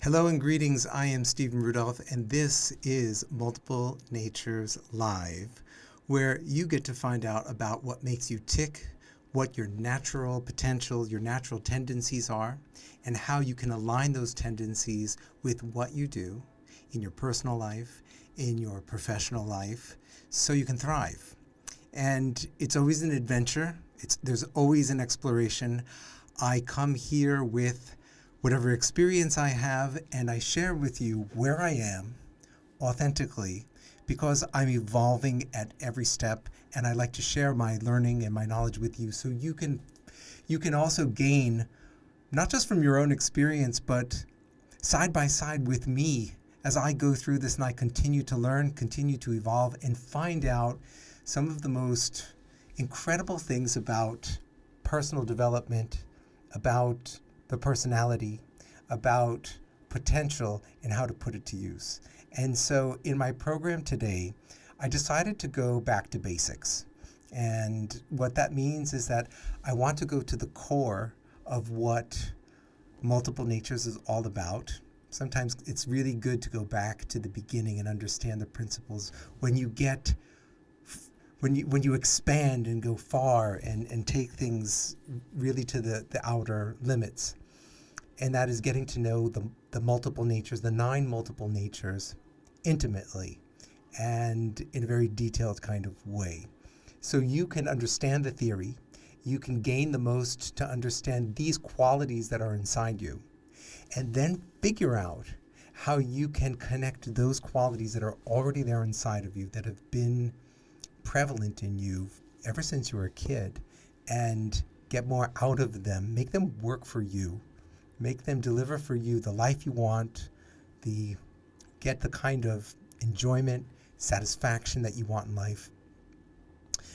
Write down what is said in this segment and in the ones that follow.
Hello and greetings. I am Stephen Rudolph, and this is Multiple Natures Live, where you get to find out about what makes you tick, what your natural potential, your natural tendencies are, and how you can align those tendencies with what you do in your personal life, in your professional life, so you can thrive. And it's always an adventure. There's always an exploration. I come here with whatever experience I have, and I share with you where I am authentically, because I'm evolving at every step, and I like to share my learning and my knowledge with you so you can also gain, not just from your own experience, but side by side with me as I go through this and I continue to learn, continue to evolve, and find out some of the most incredible things about personal development, about the personality, about potential, and how to put it to use. And so in my program today, I decided to go back to basics. And what that means is that I want to go to the core of what multiple natures is all about. Sometimes it's really good to go back to the beginning and understand the principles when you expand and go far and take things really to the outer limits. And that is getting to know the multiple natures, the 9 multiple natures, intimately and in a very detailed kind of way. So you can understand the theory, you can gain the most to understand these qualities that are inside you, and then figure out how you can connect those qualities that are already there inside of you, that have been prevalent in you ever since you were a kid, and get more out of them, make them work for you, make them deliver for you the life you want, get the kind of enjoyment, satisfaction that you want in life.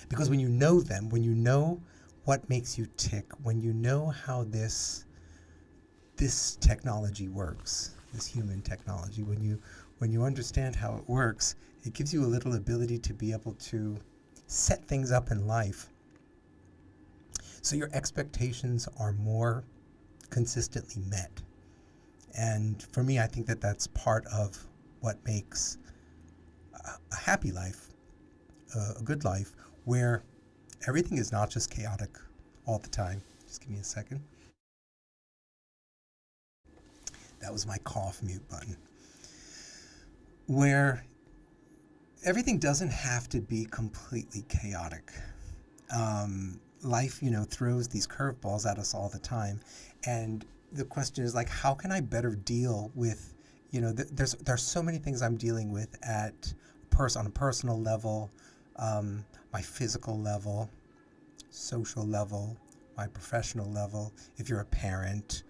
Because when you know them, when you know what makes you tick, when you know how this technology works, this human technology, when you understand how it works, it gives you a little ability to be able to set things up in life so your expectations are more consistently met. And for me, I think that that's part of what makes a happy life, a good life, where everything is not just chaotic all the time. Just give me a second. That was my cough mute button. Where everything doesn't have to be completely chaotic. Life, throws these curveballs at us all the time. And the question is, like, how can I better deal with, there's so many things I'm dealing with on a personal level, my physical level, social level, my professional level. If you're a parent,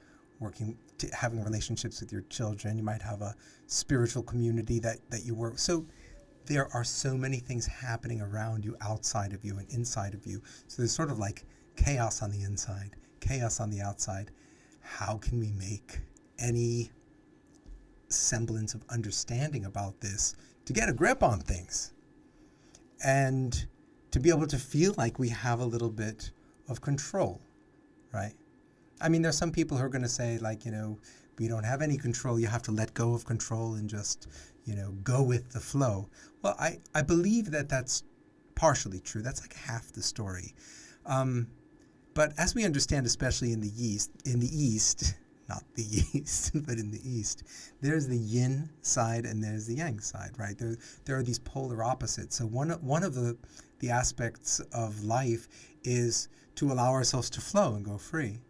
having relationships with your children, you might have a spiritual community that you work. So there are so many things happening around you, outside of you and inside of you. So there's sort of like chaos on the inside, chaos on the outside. How can we make any semblance of understanding about this to get a grip on things and to be able to feel like we have a little bit of control, right? I mean, there's some people who are going to say, like, we don't have any control. You have to let go of control and just, go with the flow. Well, I believe that that's partially true. That's like half the story. But as we understand, especially in the East, not the East, but in the East, there's the yin side and there's the yang side, right? There are these polar opposites. So one of the aspects of life is to allow ourselves to flow and go free.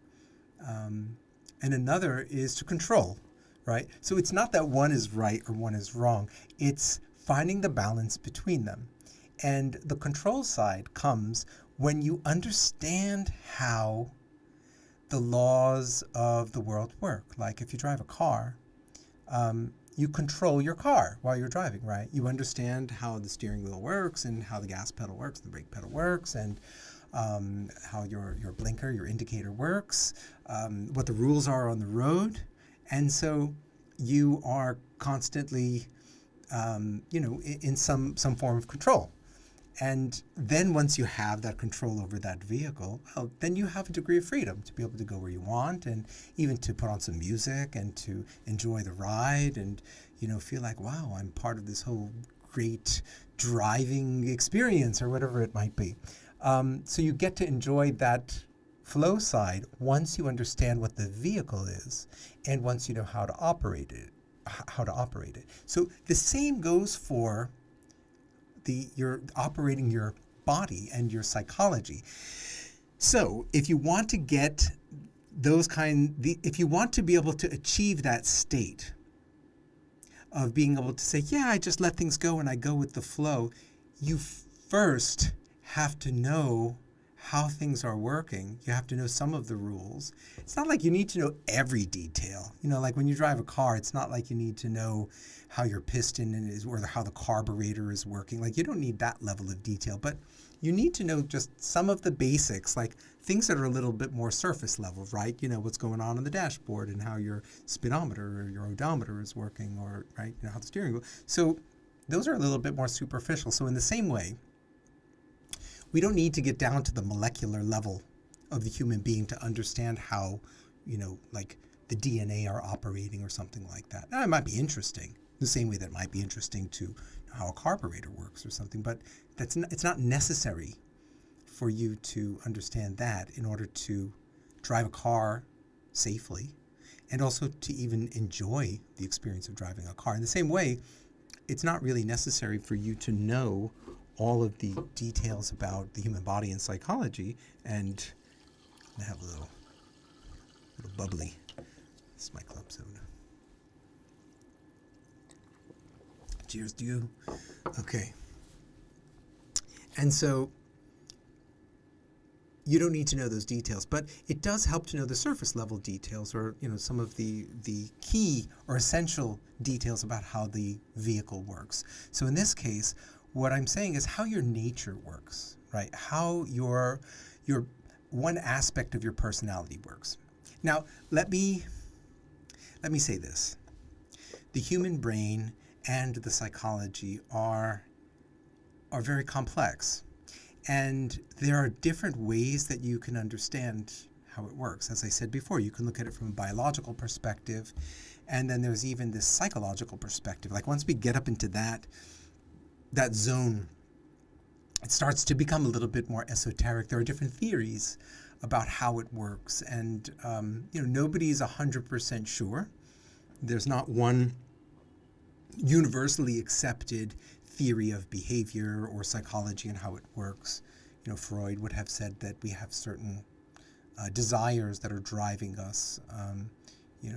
And another is to control, right? So it's not that one is right or one is wrong. It's finding the balance between them. And the control side comes when you understand how the laws of the world work. Like if you drive a car, you control your car while you're driving, right? You understand how the steering wheel works and how the gas pedal works, the brake pedal works, and how your blinker, your indicator works, what the rules are on the road. And so you are constantly, in some form of control. And then once you have that control over that vehicle, well, then you have a degree of freedom to be able to go where you want, and even to put on some music and to enjoy the ride, and feel like, wow, I'm part of this whole great driving experience, or whatever it might be. So you get to enjoy that flow side once you understand what the vehicle is, and once you know how to operate it. So the same goes for you're operating your body and your psychology. So if you want to get if you want to be able to achieve that state of being able to say, yeah, I just let things go and I go with the flow, you first have to know how things are working. You have to know some of the rules. It's not like you need to know every detail. Like when you drive a car, it's not like you need to know how your piston is, or how the carburetor is working. Like, you don't need that level of detail, but you need to know just some of the basics, like things that are a little bit more surface level, right? What's going on the dashboard, and how your speedometer or your odometer is working, or, right, how the steering wheel. So those are a little bit more superficial. So in the same way, we don't need to get down to the molecular level of the human being to understand how, like the DNA are operating or something like that. Now, it might be interesting, the same way that it might be interesting to know how a carburetor works or something, but it's not necessary for you to understand that in order to drive a car safely, and also to even enjoy the experience of driving a car. In the same way, it's not really necessary for you to know all of the details about the human body and psychology. And I have a little bubbly. This is my club soda. Cheers to you. Okay. And so you don't need to know those details, but it does help to know the surface level details, or some of the key or essential details about how the vehicle works. So in this case, what I'm saying is how your nature works, right? How your one aspect of your personality works. Now, let me say this. The human brain and the psychology are very complex. And there are different ways that you can understand how it works. As I said before, you can look at it from a biological perspective, and then there's even this psychological perspective. Like, once we get up into that zone, it starts to become a little bit more esoteric. There are different theories about how it works, and nobody's 100% sure. There's not one universally accepted theory of behavior or psychology and how it works. Freud would have said that we have certain desires that are driving us.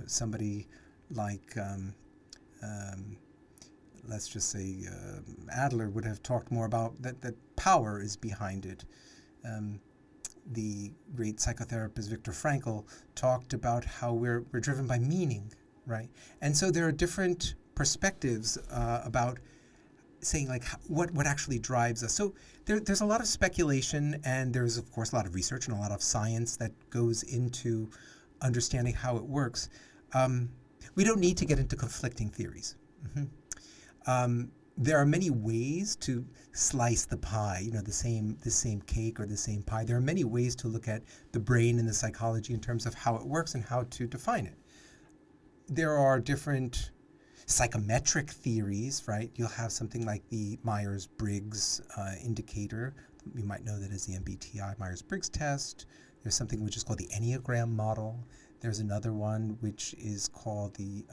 Somebody like let's just say Adler would have talked more about that power is behind it. The great psychotherapist Viktor Frankl talked about how we're driven by meaning, right? And so there are different perspectives about saying, like, what actually drives us. So there's a lot of speculation, and there's, of course, a lot of research and a lot of science that goes into understanding how it works. We don't need to get into conflicting theories. There are many ways to slice the pie, the same cake or the same pie. There are many ways to look at the brain and the psychology in terms of how it works and how to define it. There are different psychometric theories, right? You'll have something like the Myers-Briggs indicator. You might know that as the MBTI, Myers-Briggs test. There's something which is called the Enneagram model. There's another one which is called the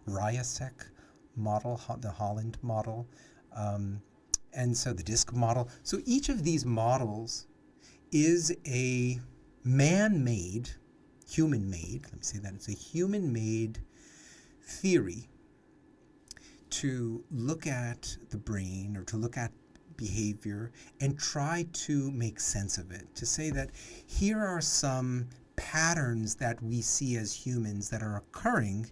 Rayasek model, the Holland model, and so the DISC model. So each of these models is a man-made, human-made, let me say that, it's a human-made theory to look at the brain or to look at behavior and try to make sense of it, to say that here are some patterns that we see as humans that are occurring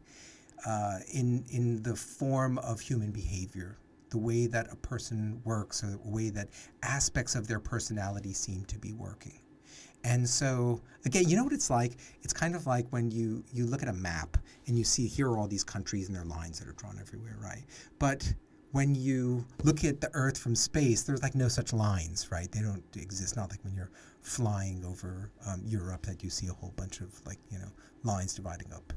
in the form of human behavior, the way that a person works, or the way that aspects of their personality seem to be working. And so, again, you know what it's like? It's kind of like when you look at a map and you see here are all these countries and there are lines that are drawn everywhere, right? But when you look at the Earth from space, there's like no such lines, right? They don't exist. Not like when you're flying over Europe that you see a whole bunch of like, lines dividing up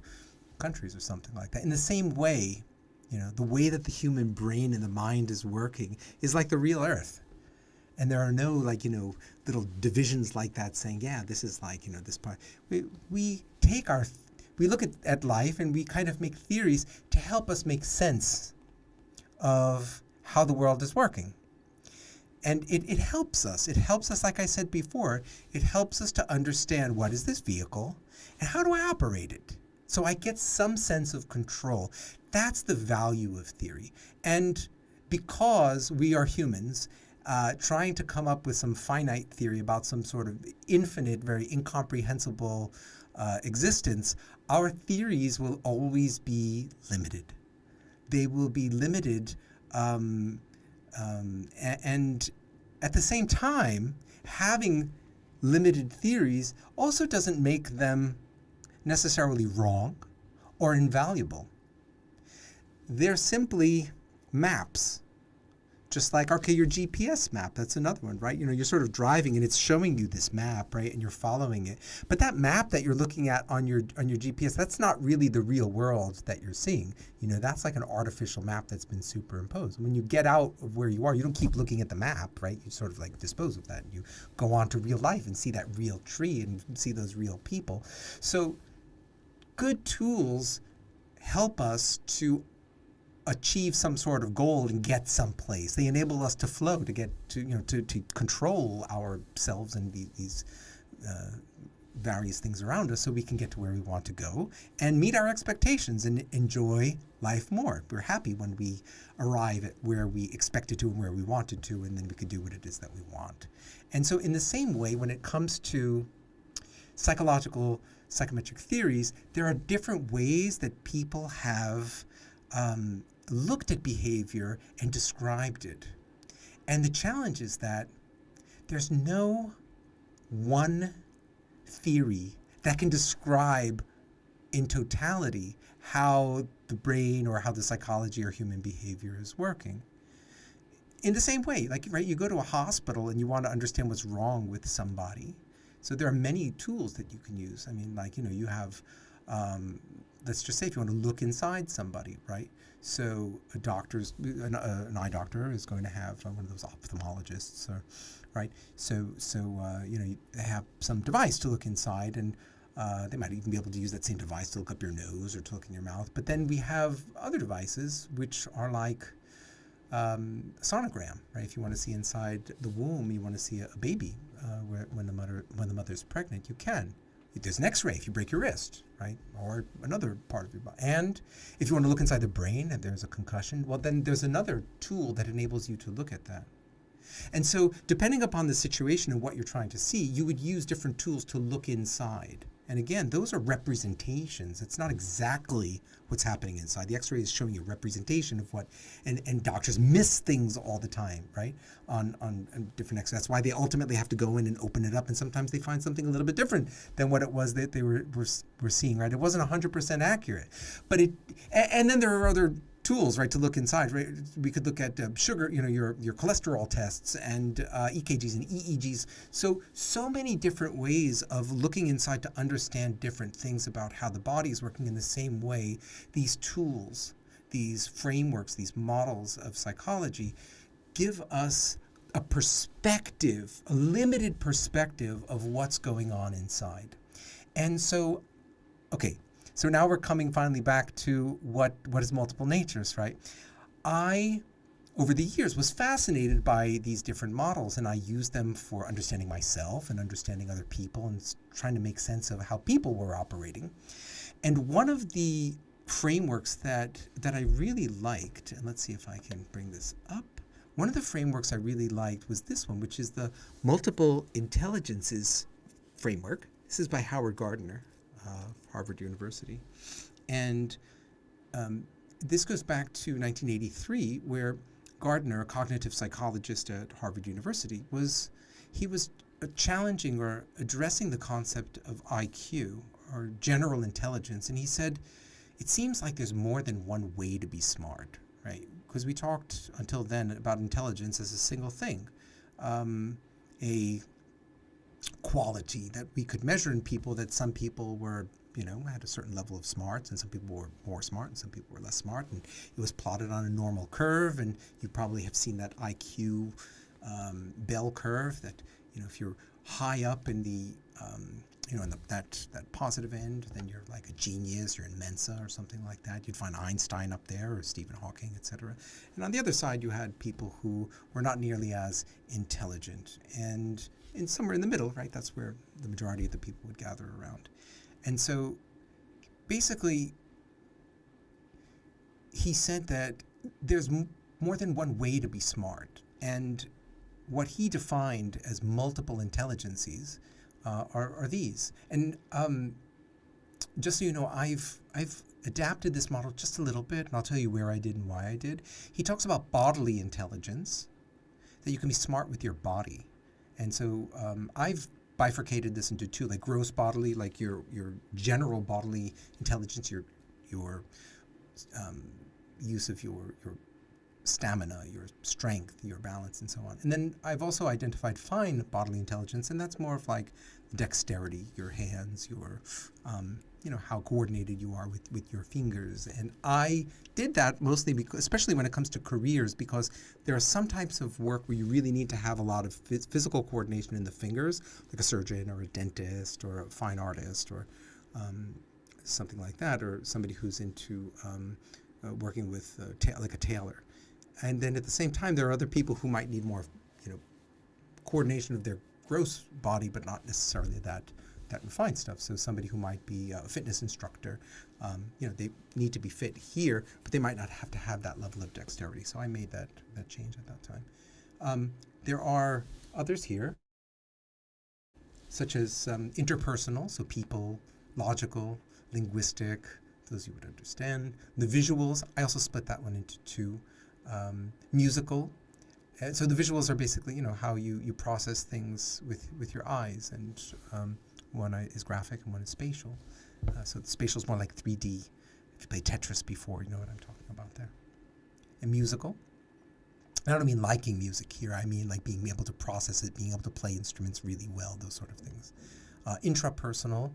countries or something like that. In the same way, the way that the human brain and the mind is working is like the real Earth. And there are no like, little divisions like that saying, yeah, this is like, this part. We look at life and we kind of make theories to help us make sense of how the world is working. And it helps us. It helps us, like I said before, it helps us to understand what is this vehicle and how do I operate it? So I get some sense of control. That's the value of theory. And because we are humans, trying to come up with some finite theory about some sort of infinite, very incomprehensible existence, our theories will always be limited. They will be limited, and at the same time, having limited theories also doesn't make them necessarily wrong or invaluable. They're simply maps. Just like, okay, your GPS map, that's another one, right? You're sort of driving and it's showing you this map, right? And you're following it. But that map that you're looking at on your GPS, that's not really the real world that you're seeing. That's like an artificial map that's been superimposed. When you get out of where you are, you don't keep looking at the map, right? You sort of like dispose of that. And you go on to real life and see that real tree and see those real people. So good tools help us to achieve some sort of goal and get someplace. They enable us to flow, to get to control ourselves and these various things around us so we can get to where we want to go and meet our expectations and enjoy life more. We're happy when we arrive at where we expected to and where we wanted to, and then we could do what it is that we want. And so in the same way, when it comes to psychometric theories, there are different ways that people have looked at behavior and described it. And the challenge is that there's no one theory that can describe in totality how the brain or how the psychology or human behavior is working. In the same way, like, right, you go to a hospital and you want to understand what's wrong with somebody. So there are many tools that you can use. I mean, like, you have, let's just say if you want to look inside somebody, right? So an eye doctor is going to have one of those ophthalmologists, right? So you have some device to look inside, and they might even be able to use that same device to look up your nose or to look in your mouth. But then we have other devices which are like a sonogram, right? If you want to see inside the womb, you want to see a baby when the mother's pregnant, you can. There's an X-ray if you break your wrist, right? Or another part of your body. And if you want to look inside the brain and there's a concussion, well, then there's another tool that enables you to look at that. And so depending upon the situation and what you're trying to see, you would use different tools to look inside. And again, those are representations. It's not exactly what's happening inside. The X-ray is showing you a representation of what, and doctors miss things all the time, right? On different X-rays. That's why they ultimately have to go in and open it up, and sometimes they find something a little bit different than what it was that they were seeing, right? It wasn't 100% accurate. But and then there are other tools, right, to look inside, right? We could look at sugar, your cholesterol tests and EKGs and EEGs. So many different ways of looking inside to understand different things about how the body is working. In the same way, these tools, these frameworks, these models of psychology give us a perspective, a limited perspective of what's going on inside. And so, okay, so now we're coming finally back to what is multiple natures, right? I, over the years, was fascinated by these different models, and I used them for understanding myself and understanding other people and trying to make sense of how people were operating. And one of the frameworks that I really liked, and let's see if I can bring this up. One of the frameworks I really liked was this one, which is the Multiple Intelligences framework. This is by Howard Gardner, Harvard University. And this goes back to 1983, where Gardner, a cognitive psychologist at Harvard University, was challenging or addressing the concept of IQ, or general intelligence. And he said, it seems like there's more than one way to be smart, right? because we talked until then about intelligence as a single thing, a quality that we could measure in people, that some people were, had a certain level of smarts, and some people were more smart and some people were less smart, and it was plotted on a normal curve. And you probably have seen that IQ bell curve, that if you're high up in the in that positive end, then you're like a genius, you're in Mensa or something like that. You'd find Einstein up there, or Stephen Hawking, etc. And on the other side, you had people who were not nearly as intelligent, and somewhere in the middle, right? That's where the majority of the people would gather around. And so, basically, he said that there's more than one way to be smart, and what he defined as multiple intelligences are these. And just so you know, I've adapted this model just a little bit, and I'll tell you where I did and why I did. He talks about bodily intelligence, that you can be smart with your body. And so I've bifurcated this into two, like gross bodily, like your general bodily intelligence, your use of your stamina, your strength, your balance, and so on. And then I've also identified fine bodily intelligence, and that's more of like dexterity, your hands, your how coordinated you are with your fingers. And I did that mostly because, especially when it comes to careers, because there are some types of work where you really need to have a lot of physical coordination in the fingers, like a surgeon or a dentist or a fine artist or something like that, or somebody who's into working with like a tailor. And then at the same time, there are other people who might need more, coordination of their gross body, but not necessarily that refined stuff. So somebody who might be a fitness instructor, they need to be fit here, but they might not have to have that level of dexterity. So I made that change at that time. There are others here, such as interpersonal, so people, logical, linguistic, those you would understand. The visuals, I also split that one into two. Musical. So the visuals are basically, how you process things with your eyes, and one is graphic and one is spatial. So the spatial is more like 3D. If you played Tetris before, you know what I'm talking about there. And musical. I don't mean liking music here. I mean like being able to process it, being able to play instruments really well, those sort of things. Intrapersonal,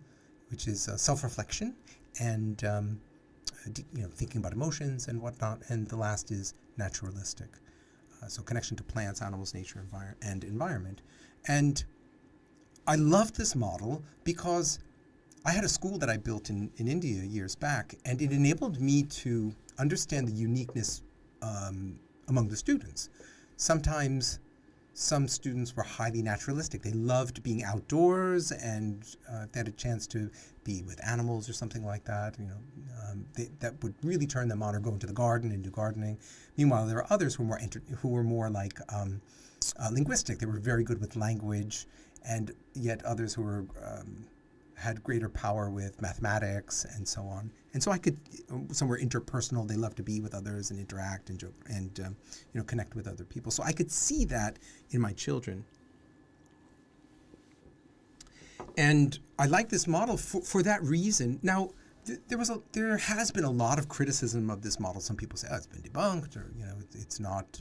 which is self-reflection and thinking about emotions and whatnot. And the last is naturalistic. So connection to plants, animals, nature, and environment. And I loved this model because I had a school that I built in India years back, and it enabled me to understand the uniqueness among the students. Sometimes some students were highly naturalistic. They loved being outdoors, and if they had a chance to be with animals or something like that, that would really turn them on, or go into the garden and do gardening. Meanwhile, there were others who were more like linguistic. They were very good with language, and yet others who were had greater power with mathematics and so on. And so I could, some were interpersonal. They love to be with others and interact and joke and connect with other people. So I could see that in my children. And I like this model for that reason. Now, there has been a lot of criticism of this model. Some people say, oh, it's been debunked, or it's not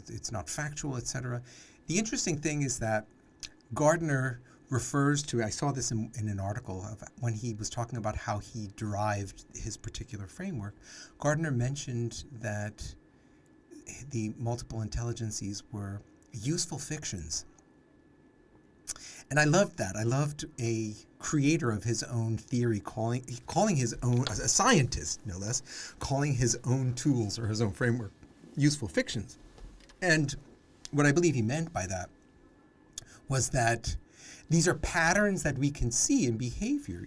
it's not factual, etc. The interesting thing is that Gardner refers to, I saw this in an article of when he was talking about how he derived his particular framework. Gardner mentioned that the multiple intelligences were useful fictions. And I loved that. I loved a creator of his own theory calling his own, a scientist no less, calling his own tools or his own framework useful fictions. And what I believe he meant by that was that these are patterns that we can see in behavior.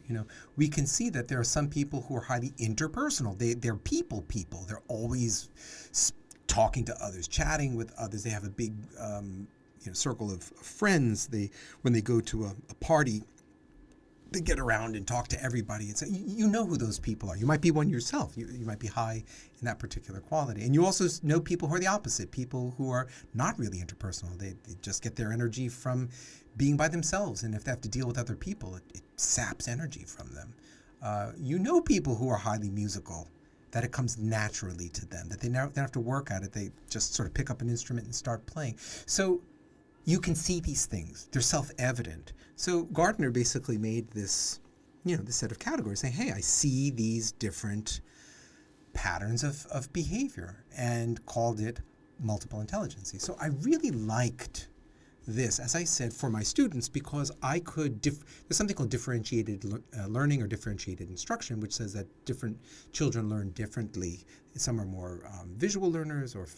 We can see that there are some people who are highly interpersonal. They're people. They're always talking to others, chatting with others. They have a big circle of friends. When they go to a party, they get around and talk to everybody. And so you know who those people are. You might be one yourself. You might be high in that particular quality. And you also know people who are the opposite, people who are not really interpersonal. They just get their energy from being by themselves. And if they have to deal with other people, it saps energy from them. You know people who are highly musical. that it comes naturally to them, that they don't have to work at it. They just sort of pick up an instrument and start playing. So you can see these things. They're self-evident. So Gardner basically made this, this set of categories saying, hey, I see these different patterns of behavior, and called it multiple intelligency. So I really liked this, as I said, for my students, because I could, there's something called differentiated learning or differentiated instruction, which says that different children learn differently. Some are more visual learners, or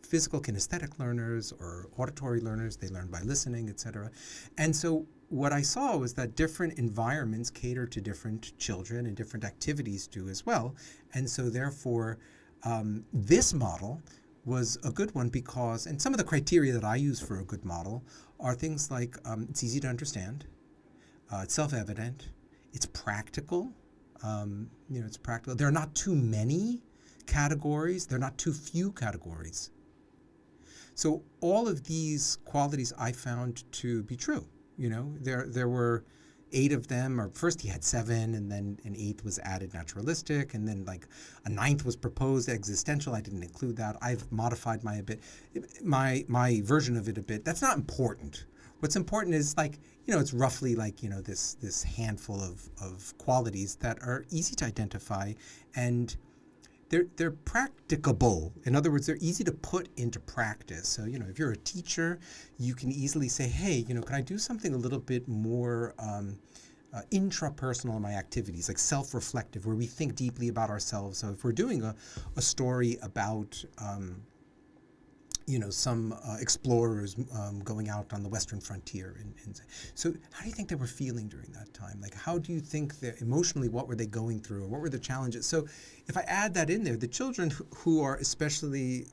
physical kinesthetic learners, or auditory learners. They learn by listening, etc. And so what I saw was that different environments cater to different children, and different activities do as well. And so therefore, this model was a good one because, and some of the criteria that I use for a good model are things like it's easy to understand, it's self-evident, it's practical, it's practical. There are not too many categories, there are not too few categories. So all of these qualities I found to be true. There were 8 of them, or first he had 7, and then an 8th was added, naturalistic, and then like a 9th was proposed, existential. I didn't include that. I've modified my version of it a bit. That's not important. What's important is it's roughly this handful of qualities that are easy to identify, and they're practicable. In other words, they're easy to put into practice. So, if you're a teacher, you can easily say, hey, can I do something a little bit more intrapersonal in my activities, like self-reflective, where we think deeply about ourselves. So if we're doing a story about some explorers going out on the western frontier. And so how do you think they were feeling during that time? Like, how do you think that emotionally, what were they going through? Or what were the challenges? So if I add that in there, the children who are especially,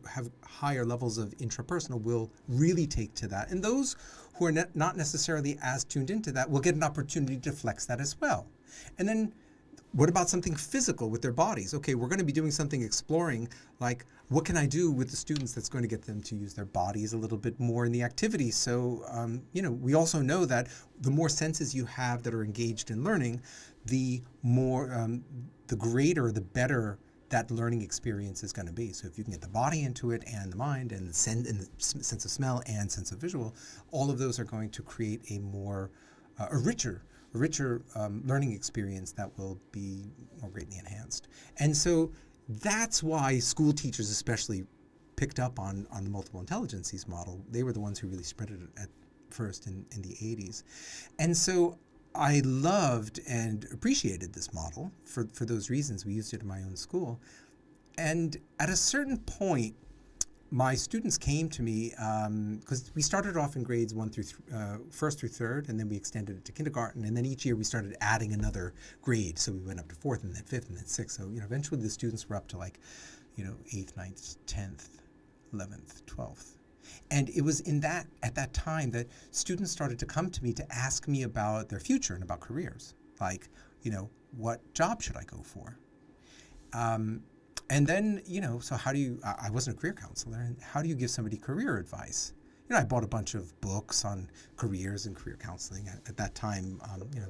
have higher levels of intrapersonal will really take to that. And those who are not necessarily as tuned into that will get an opportunity to flex that as well. And then what about something physical with their bodies? Okay, we're going to be doing something exploring, like what can I do with the students that's going to get them to use their bodies a little bit more in the activity? So, we also know that the more senses you have that are engaged in learning, the more, the greater, the better that learning experience is going to be. So if you can get the body into it, and the mind, and the sense of smell, and sense of visual, all of those are going to create a more, a richer learning experience that will be more greatly enhanced. And so that's why school teachers especially picked up on the multiple intelligencies model. They were the ones who really spread it at first in the 80s. And so I loved and appreciated this model for those reasons. We used it in my own school. And at a certain point, my students came to me because we started off in grades 1st through 3rd, and then we extended it to kindergarten, and then each year we started adding another grade. So we went up to 4th, and then 5th, and then 6th. So eventually the students were up to 8th, 9th, 10th, 11th, 12th. And it was at that time that students started to come to me to ask me about their future and about careers. Like, what job should I go for? And then, so how do you, I wasn't a career counselor, and how do you give somebody career advice? I bought a bunch of books on careers and career counseling. At that time,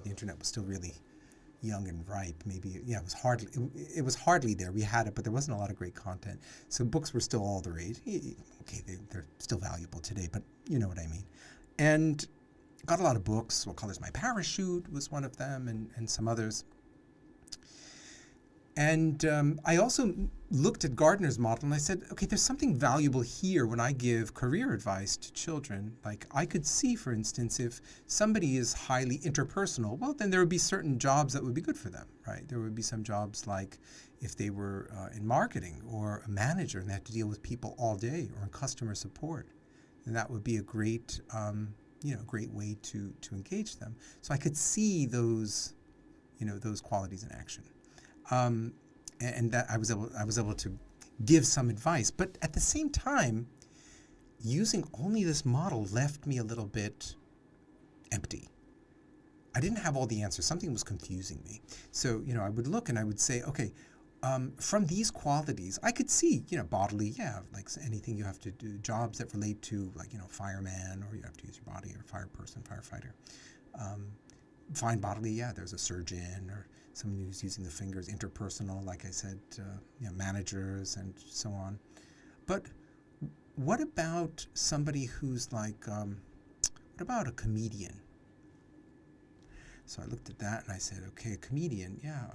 the internet was still really young and ripe. Maybe, it was hardly there. We had it, but there wasn't a lot of great content. So books were still all the rage. Okay, they're still valuable today, but you know what I mean. And got a lot of books. What Color's My Parachute was one of them, and some others. And I also looked at Gardner's model, and I said, okay, there's something valuable here when I give career advice to children. Like, I could see, for instance, if somebody is highly interpersonal, well, then there would be certain jobs that would be good for them, right? There would be some jobs like if they were in marketing or a manager and they had to deal with people all day, or in customer support. And that would be a great, great way to engage them. So I could see those qualities in action. And that I was able to give some advice, but at the same time, using only this model left me a little bit empty. I didn't have all the answers. Something was confusing me. So, I would look and I would say, okay, from these qualities, I could see, bodily, like anything you have to do, jobs that relate to, fireman, or you have to use your body, or fireperson, firefighter. Fine bodily, there's a surgeon, or someone who's using the fingers, interpersonal, like I said, managers and so on. But what about somebody who's like, what about a comedian? So I looked at that and I said, okay, a comedian, yeah,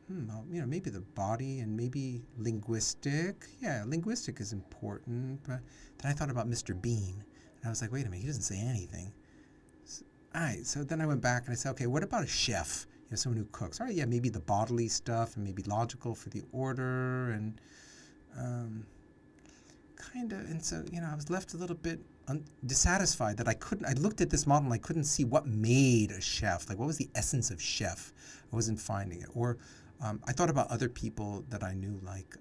well, maybe the body and maybe linguistic. Yeah, linguistic is important. But then I thought about Mr. Bean, and I was like, wait a minute, he doesn't say anything. All right, so then I went back and I said, okay, what about a chef? Someone who cooks. All right, yeah, maybe the bodily stuff and maybe logical for the order and kind of. And so, I was left a little bit dissatisfied that I looked at this model and I couldn't see what made a chef. Like, what was the essence of chef? I wasn't finding it. Or I thought about other people that I knew, like,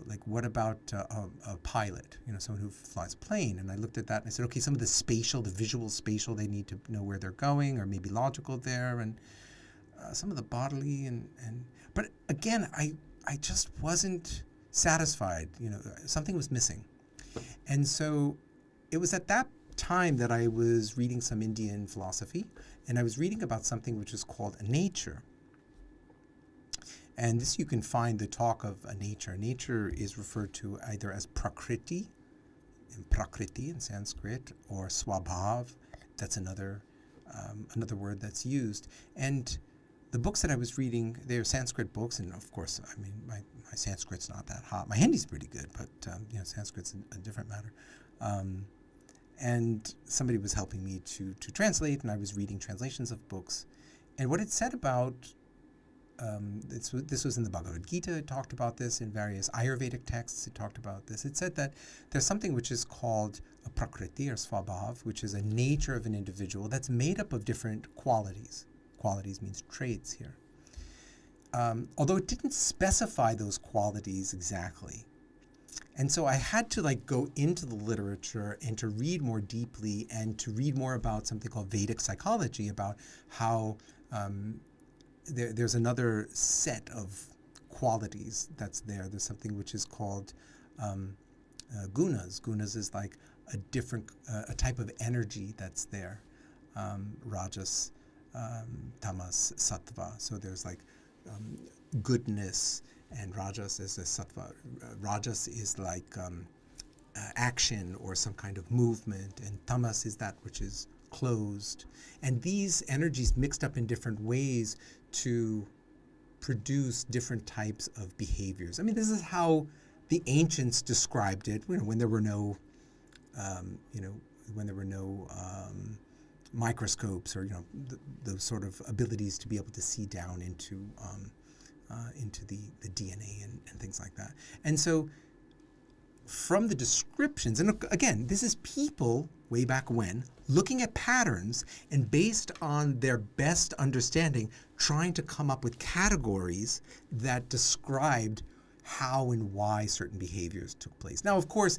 like what about a pilot, someone who flies a plane. And I looked at that and I said, okay, some of the visual spatial, they need to know where they're going, or maybe logical there, and some of the bodily but again, I just wasn't satisfied. Something was missing. And so it was at that time that I was reading some Indian philosophy, and I was reading about something which is called nature. And this, you can find the talk of a nature. Nature is referred to either as prakriti in Sanskrit, or swabhav. That's another word that's used. And the books that I was reading, they're Sanskrit books, and of course, I mean, my Sanskrit's not that hot. My Hindi's pretty good, but Sanskrit's a different matter. And somebody was helping me to translate, and I was reading translations of books. And what it said about this was in the Bhagavad Gita. It talked about this in various Ayurvedic texts. It talked about this. It said that there's something which is called a prakriti or swabhav, which is a nature of an individual that's made up of different qualities. Qualities means traits here. Although it didn't specify those qualities exactly. And so I had to go into the literature and to read more deeply and to read more about something called Vedic psychology, about how there's another set of qualities that's there. There's something which is called gunas. Gunas is like a different, a type of energy that's there. Rajas, tamas, sattva. So there's goodness, and rajas is a sattva. Rajas is like action or some kind of movement, and tamas is that which is closed. And these energies mixed up in different ways to produce different types of behaviors. I mean, this is how the ancients described it. When there were no, microscopes, or those sort of abilities to be able to see down into the DNA and things like that. And so, from the descriptions, and again, this is people way back when looking at patterns and based on their best understanding, trying to come up with categories that described how and why certain behaviors took place. Now, of course,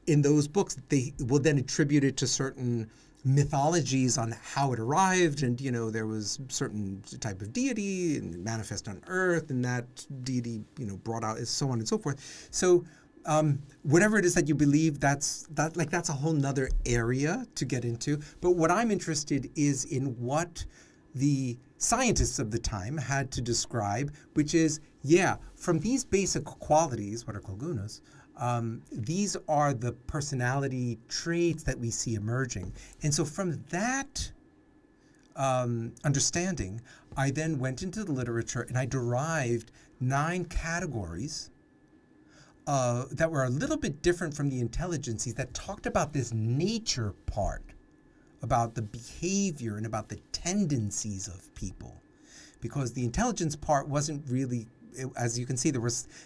in those books, they will then attribute it to certain mythologies on how it arrived, and there was certain type of deity and manifest on earth, and that deity brought out, so on and so forth. So whatever it is that you believe, that's a whole nother area to get into. But what I'm interested is in what the scientists of the time had to describe, which is, from these basic qualities, what are called gunas, these are the personality traits that we see emerging. And so from that understanding, I then went into the literature and I derived 9 categories that were a little bit different from the intelligences, that talked about this nature part, about the behavior and about the tendencies of people. Because the intelligence part wasn't really, as you can see,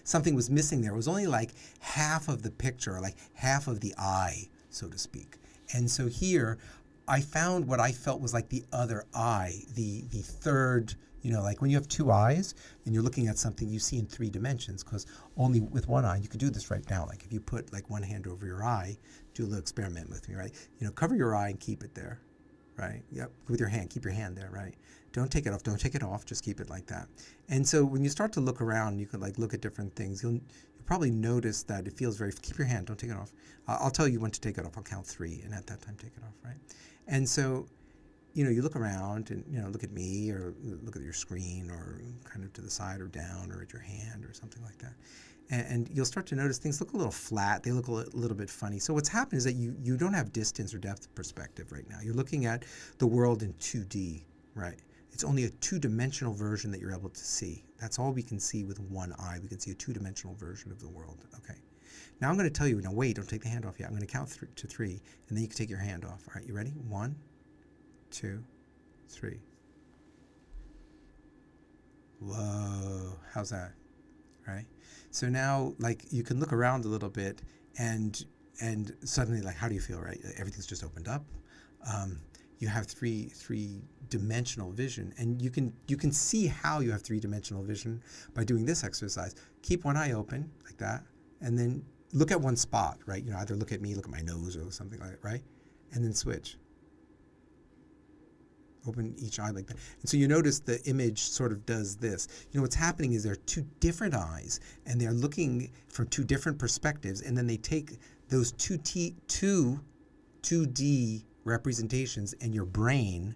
something was missing there. It was only like half of the picture, like half of the eye, so to speak. And so here, I found what I felt was like the other eye, the third. Like when you have 2 eyes and you're looking at something, you see in 3 dimensions, because only with one eye, you could do this right now. Like if you put one hand over your eye, do a little experiment with me, right? Cover your eye and keep it there, right? Yep, with your hand, keep your hand there, right? Don't take it off, just keep it like that. And so when you start to look around, you can look at different things. You'll probably notice that it feels keep your hand, don't take it off. I'll tell you when to take it off. I'll count 3, and at that time take it off, right? And so you look around and, look at me or look at your screen or kind of to the side or down or at your hand or something like that. And you'll start to notice things look a little flat. They look a little bit funny. So what's happened is that you don't have distance or depth perspective right now. You're looking at the world in 2D, right? It's only a two-dimensional version that you're able to see. That's all we can see with one eye. We can see a two-dimensional version of the world, okay? Now I'm going to tell you, now wait, don't take the hand off yet. I'm going to count to 3, and then you can take your hand off. All right, you ready? 1, 2, 3. Whoa, how's that? Right? So now, like, you can look around a little bit, and suddenly, like, how do you feel, right? Everything's just opened up. You have three-dimensional vision, and you can see how you have three-dimensional vision by doing this exercise. Keep one eye open like that, and then look at one spot, right? Either look at me, look at my nose, or something like that, right? And then switch. Open each eye like that. And so you notice the image sort of does this. What's happening is there are two different eyes, and they're looking from two different perspectives, and then they take those 2D representations, and your brain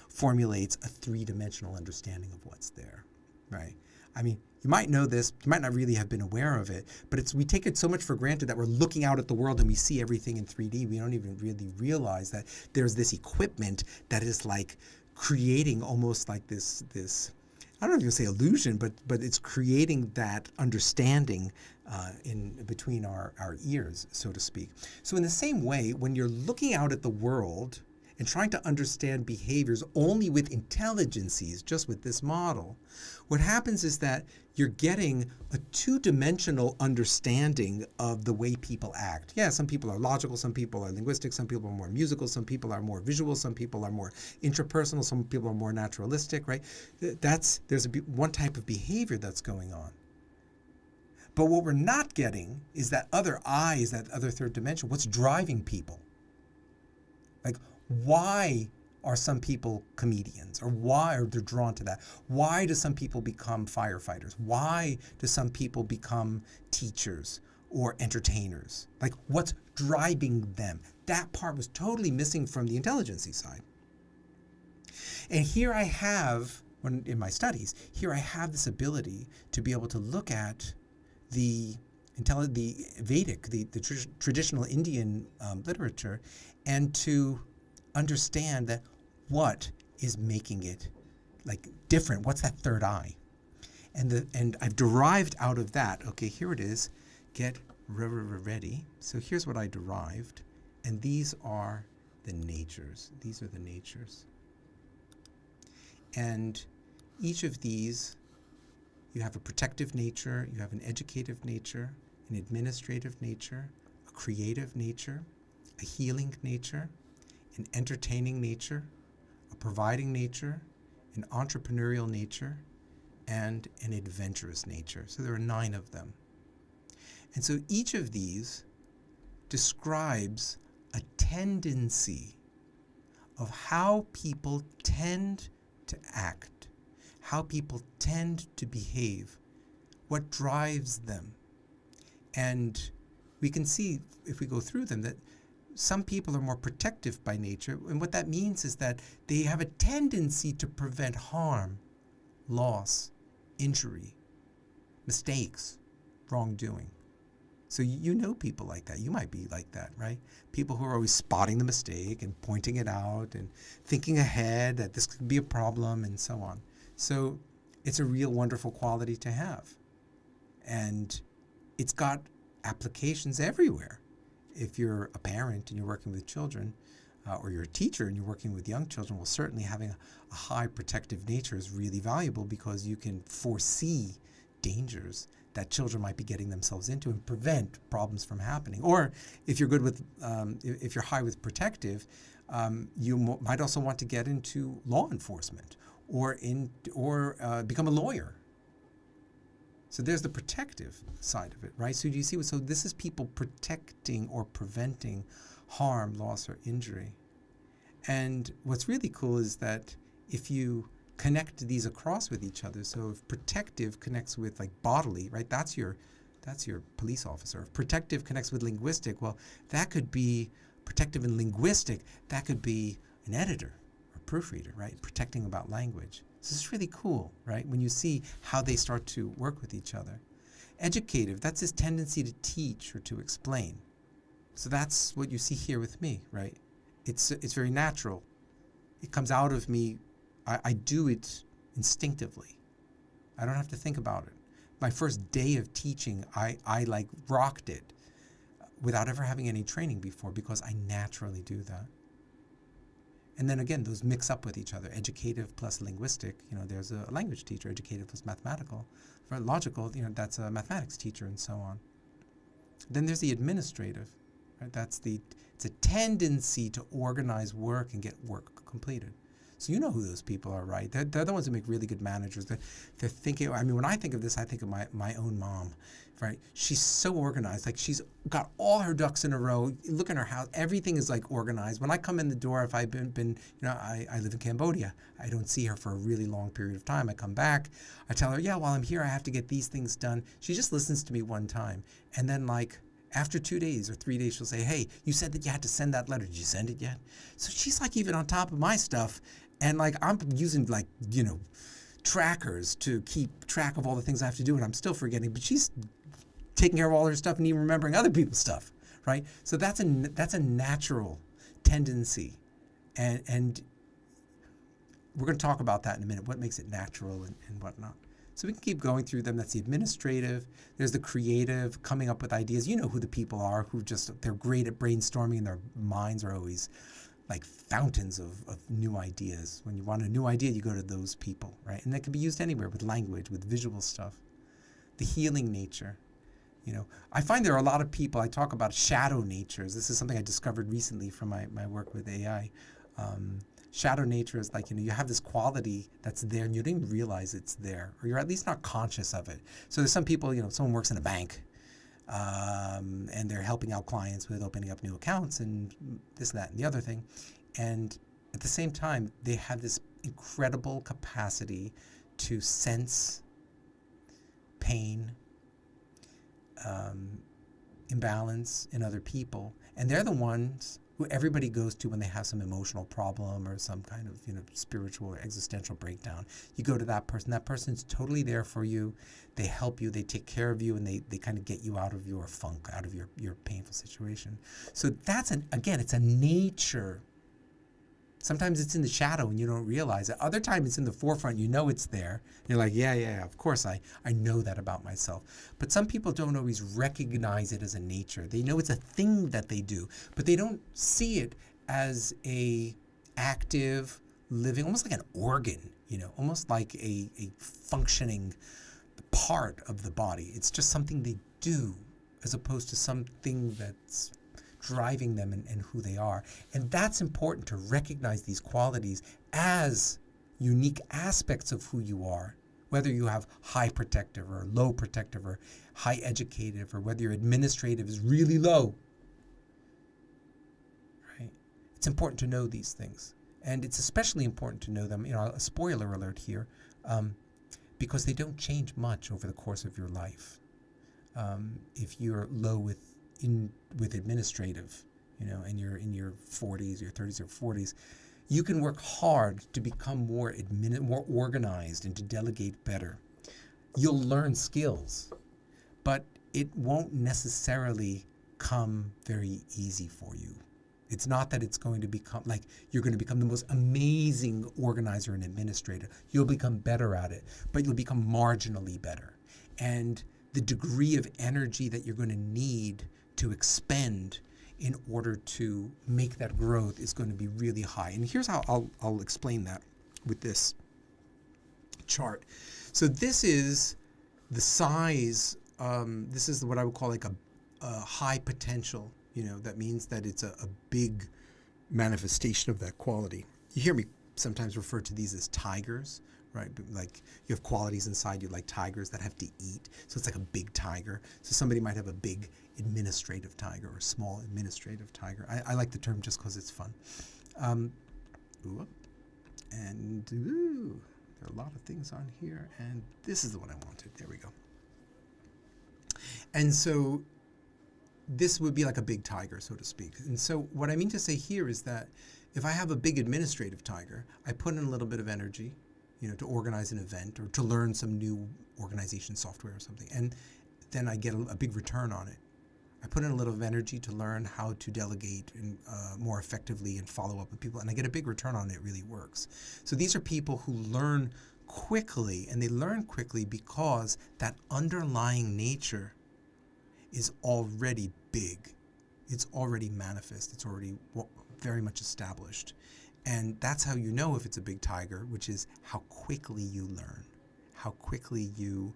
formulates a three-dimensional understanding of what's there, right? I mean, you might know this, you might not really have been aware of it, but we take it so much for granted that we're looking out at the world and we see everything in 3D. We don't even really realize that there's this equipment that is like creating almost like this I don't know if you say illusion, but it's creating that understanding in between our ears, so to speak. So in the same way, when you're looking out at the world and trying to understand behaviors only with intelligences, just with this model, what happens is that you're getting a two-dimensional understanding of the way people act. Yeah, some people are logical, some people are linguistic, some people are more musical, some people are more visual, some people are more intrapersonal, some people are more naturalistic, right? There's one type of behavior that's going on. But what we're not getting is that other eye, is that other third dimension. What's driving people? Like, why are some people comedians, or why are they drawn to that? Why do some people become firefighters? Why do some people become teachers or entertainers? Like, what's driving them? That part was totally missing from the intelligence side. And here I have, in my studies, here I have this ability to be able to look at the Vedic, the traditional Indian literature, and to understand that what is making it like different. What's that third eye? And I've derived out of that. Okay, here it is. Get ready. So here's what I derived, and these are the natures. These are the natures. And each of these, you have a protective nature, you have an educative nature, an administrative nature, a creative nature, a healing nature, an entertaining nature, a providing nature, an entrepreneurial nature, and an adventurous nature. So there are 9 of them. And so each of these describes a tendency of how people tend to act, how people tend to behave, what drives them. And we can see, if we go through them, that some people are more protective by nature, and what that means is that they have a tendency to prevent harm, loss, injury, mistakes, wrongdoing. So you know people like that. You might be like that, right? People who are always spotting the mistake and pointing it out and thinking ahead that this could be a problem and so on. So it's a real wonderful quality to have. And it's got applications everywhere. If you're a parent and you're working with children, or you're a teacher and you're working with young children, well, certainly having a high protective nature is really valuable, because you can foresee dangers that children might be getting themselves into and prevent problems from happening. Or if you're good with, if you're high with protective, you might also want to get into law enforcement or become a lawyer. So there's the protective side of it, right? So do you see? So this is people protecting or preventing harm, loss, or injury. And what's really cool is that if you connect these across with each other, so if protective connects with like bodily, right? That's your police officer. If protective connects with linguistic, well, that could be protective and linguistic. That could be an editor or proofreader, right? Protecting about language. So it's really cool, right? When you see how they start to work with each other. Educative, that's his tendency to teach or to explain. So that's what you see here with me, right? It's very natural. It comes out of me. I do it instinctively. I don't have to think about it. My first day of teaching, I like rocked it without ever having any training before because I naturally do that. And then again, those mix up with each other. Educative plus linguistic, there's a language teacher. Educative plus mathematical. For logical, that's a mathematics teacher and so on. Then there's the administrative, right? It's a tendency to organize work and get work completed. So you know who those people are, right? They're the ones who make really good managers. They're thinking, when I think of this, I think of my own mom, right? She's so organized. Like she's got all her ducks in a row. Look at her house. Everything is like organized. When I come in the door, if I've been I live in Cambodia. I don't see her for a really long period of time. I come back. I tell her, yeah, while I'm here, I have to get these things done. She just listens to me one time. And then after 2 days or 3 days, she'll say, hey, you said that you had to send that letter. Did you send it yet? So she's even on top of my stuff. And I'm using trackers to keep track of all the things I have to do, and I'm still forgetting. But she's taking care of all her stuff and even remembering other people's stuff, right? So that's a natural tendency, and we're going to talk about that in a minute. What makes it natural and whatnot. So we can keep going through them. That's the administrative. There's the creative, coming up with ideas. You know who the people are they're great at brainstorming, and their minds are always like fountains of new ideas. When you want a new idea, you go to those people, right? And that can be used anywhere with language, with visual stuff. The healing nature. I find there are a lot of people, I talk about shadow natures. This is something I discovered recently from my work with AI. Shadow nature is you have this quality that's there and you don't even realize it's there, or you're at least not conscious of it. So there's some people, someone works in a bank, and they're helping out clients with opening up new accounts and this, that, and the other thing. And at the same time, they have this incredible capacity to sense pain, imbalance in other people. And they're the ones who everybody goes to when they have some emotional problem or some kind of spiritual or existential breakdown. You go to that person. That person's totally there for you. They help you. They take care of you, and they kind of get you out of your funk, out of your painful situation. So that's it's a nature. Sometimes it's in the shadow and you don't realize it. Other times it's in the forefront. It's there. You're like, yeah, of course I know that about myself. But some people don't always recognize it as a nature. They know it's a thing that they do, but they don't see it as a active, living, almost like an organ, almost like a functioning part of the body. It's just something they do as opposed to something that's driving them and who they are. And that's important, to recognize these qualities as unique aspects of who you are, whether you have high protective or low protective or high educative, or whether your administrative is really low, right? It's important to know these things. And it's especially important to know them, a spoiler alert here, because they don't change much over the course of your life. If you're low with administrative, and you're in your 40s, your 30s or 40s, you can work hard to become more organized and to delegate better. You'll learn skills, but it won't necessarily come very easy for you. It's not that it's going to become you're going to become the most amazing organizer and administrator. You'll become better at it, but you'll become marginally better. And the degree of energy that you're going to need to expend in order to make that growth is going to be really high. And here's how I'll explain that with this chart. So this is the size, this is what I would call a high potential. That means that it's a big manifestation of that quality. You hear me sometimes refer to these as tigers, right? Like you have qualities inside you like tigers that have to eat. So it's like a big tiger. So somebody might have a big administrative tiger or a small administrative tiger. I like the term just because it's fun. There are a lot of things on here, and this is the one I wanted. There we go. And so this would be like a big tiger, so to speak. And so what I mean to say here is that if I have a big administrative tiger, I put in a little bit of energy, to organize an event or to learn some new organization software or something, and then I get a big return on it. I put in a little of energy to learn how to delegate and, more effectively and follow up with people, and I get a big return on it. It really works. So these are people who learn quickly, and they learn quickly because that underlying nature is already big. It's already manifest. It's already very much established. And that's how you know if it's a big tiger, which is how quickly you learn, how quickly you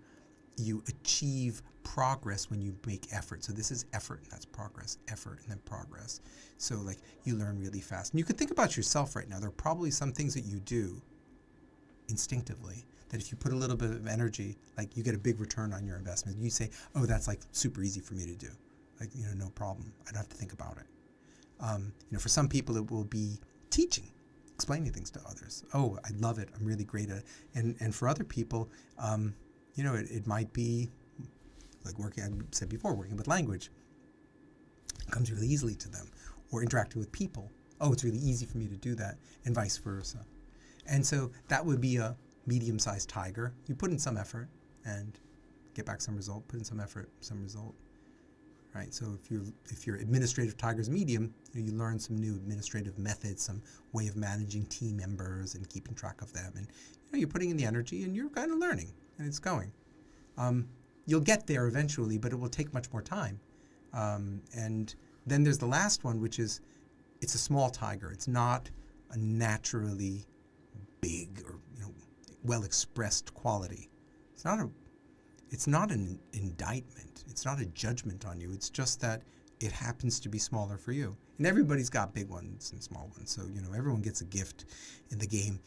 achieve progress when you make effort. So this is effort, and that's progress, effort, and then progress. So like you learn really fast. And you can think about yourself right now. There are probably some things that you do instinctively that if you put a little bit of energy, like you get a big return on your investment. You say, oh, that's like super easy for me to do. Like, no problem. I don't have to think about it. For some people, it will be teaching, explaining things to others. Oh, I love it. I'm really great at it. And for other people, it might be like working, I said before, working with language. It comes really easily to them. Or interacting with people. Oh, it's really easy for me to do that, and vice versa. And so that would be a medium-sized tiger. You put in some effort and get back some result. Put in some effort, some result. Right? So if your administrative tiger is medium, you learn some new administrative methods, some way of managing team members and keeping track of them. And you're putting in the energy and you're kind of learning, and it's going. You'll get there eventually, but it will take much more time. And then there's the last one, which is it's a small tiger. It's not a naturally big or well-expressed quality. It's not an indictment. It's not a judgment on you. It's just that it happens to be smaller for you. And everybody's got big ones and small ones. So, everyone gets a gift in the game.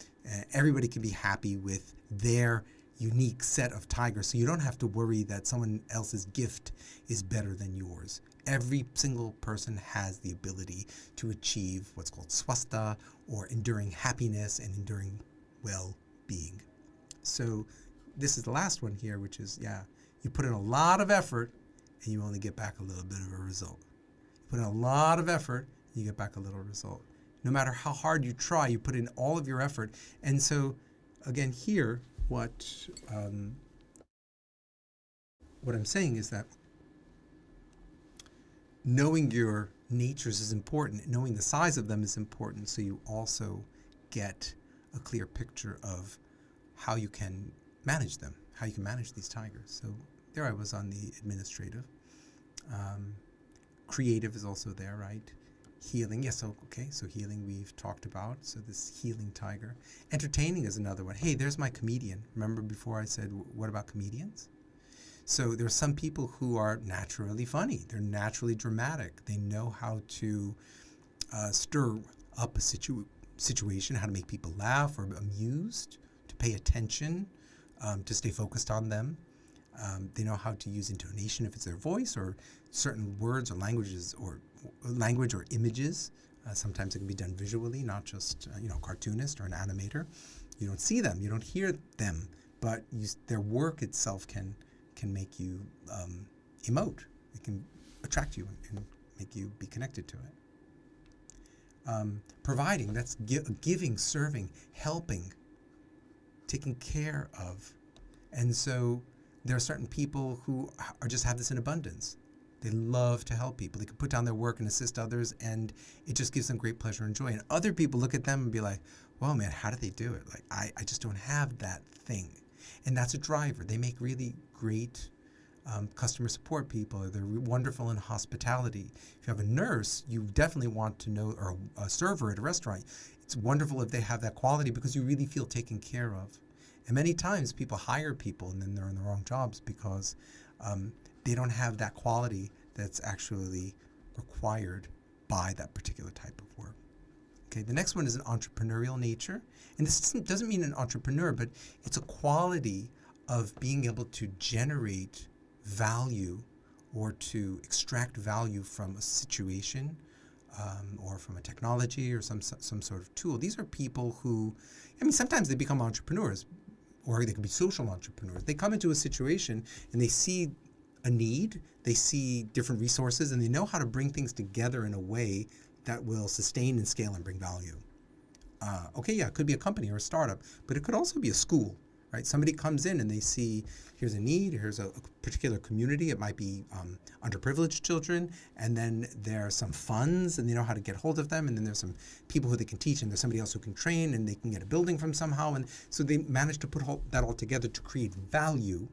Everybody can be happy with their unique set of tigers. So you don't have to worry that someone else's gift is better than yours. Every single person has the ability to achieve what's called swasta, or enduring happiness and enduring well-being. So this is the last one here, which is, you put in a lot of effort and you only get back a little bit of a result. You put in a lot of effort, you get back a little result. No matter how hard you try, you put in all of your effort. And so, again, here, what I'm saying is that knowing your natures is important. Knowing the size of them is important, so you also get a clear picture of how you can manage them, how you can manage these tigers. So there I was on the administrative. Creative is also there, right? Healing, yes, okay, so healing we've talked about, so this healing tiger. Entertaining is another one. Hey, there's my comedian. Remember before I said, what about comedians? So there are some people who are naturally funny. They're naturally dramatic. They know how to stir up a situation, how to make people laugh or amused, to pay attention, to stay focused on them. They know how to use intonation if it's their voice, or certain words or languages or language or images. Sometimes it can be done visually, not just a cartoonist or an animator. You don't see them, you don't hear them, but their work itself can make you emote. It can attract you and make you be connected to it. Providing, that's giving, serving, helping, taking care of. And so there are certain people who just have this in abundance. They love to help people. They can put down their work and assist others, and it just gives them great pleasure and joy. And other people look at them and be like, "Well, man, how do they do it? Like, I just don't have that thing." And that's a driver. They make really great customer support people. They're wonderful in hospitality. If you have a nurse, you definitely want to know, or a server at a restaurant, it's wonderful if they have that quality because you really feel taken care of. And many times people hire people and then they're in the wrong jobs because they don't have that quality that's actually required by that particular type of work. Okay, the next one is an entrepreneurial nature. And this doesn't mean an entrepreneur, but it's a quality of being able to generate value or to extract value from a situation or from a technology or some sort of tool. These are people who, sometimes they become entrepreneurs, or they can be social entrepreneurs. They come into a situation and they see a need, they see different resources, and they know how to bring things together in a way that will sustain and scale and bring value. Okay, yeah, it could be a company or a startup, but it could also be a school, right? Somebody comes in and they see here's a need, here's a particular community. It might be underprivileged children, and then there are some funds, and they know how to get hold of them, and then there's some people who they can teach, and there's somebody else who can train, and they can get a building from somehow, and so they manage to put that all together to create value,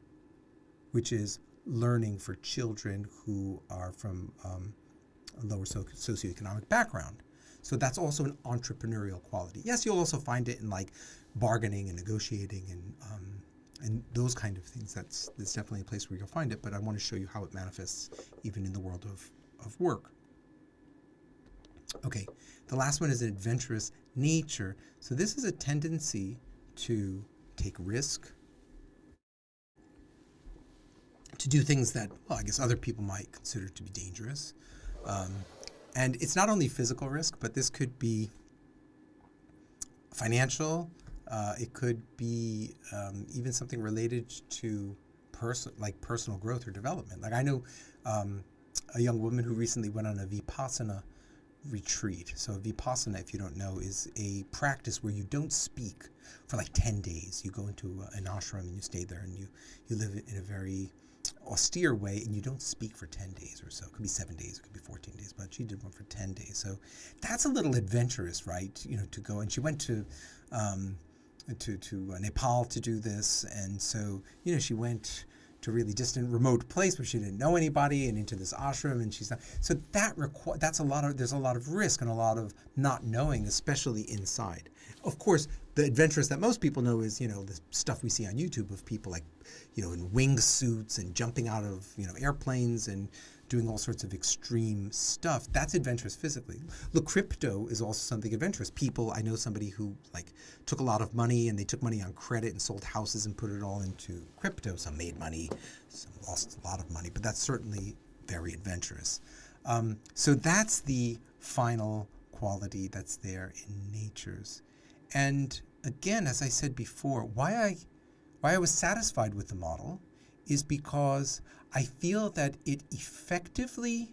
which is learning for children who are from a lower socioeconomic background. So that's also an entrepreneurial quality. Yes, you'll also find it in like bargaining and negotiating and those kind of things. That's definitely a place where you'll find it, but I want to show you how it manifests even in the world of work. Okay, the last one is an adventurous nature. So this is a tendency to take risk, to do things that, well, I guess other people might consider to be dangerous. And it's not only physical risk, but this could be financial. It could be even something related to personal growth or development. Like I know a young woman who recently went on a Vipassana retreat. So Vipassana, if you don't know, is a practice where you don't speak for like 10 days. You go into an ashram and you stay there, and you live in a very austere way, and you don't speak for 10 days or so. It could be 7 days, it could be 14 days, but she did one for 10 days. So that's a little adventurous, right? To go, and she went to Nepal to do this, and so she went to a really distant, remote place where she didn't know anybody, and into this ashram, and she's not. So that's there's a lot of risk and a lot of not knowing, especially inside. Of course, the adventurous that most people know is the stuff we see on YouTube of people like in wingsuits and jumping out of airplanes and doing all sorts of extreme stuff. That's adventurous physically. Look, crypto is also something adventurous. I know somebody who took a lot of money, and they took money on credit and sold houses and put it all into crypto. Some made money, some lost a lot of money, but that's certainly very adventurous. So that's the final quality that's there in natures. And again, as I said before, why I was satisfied with the model is because I feel that it effectively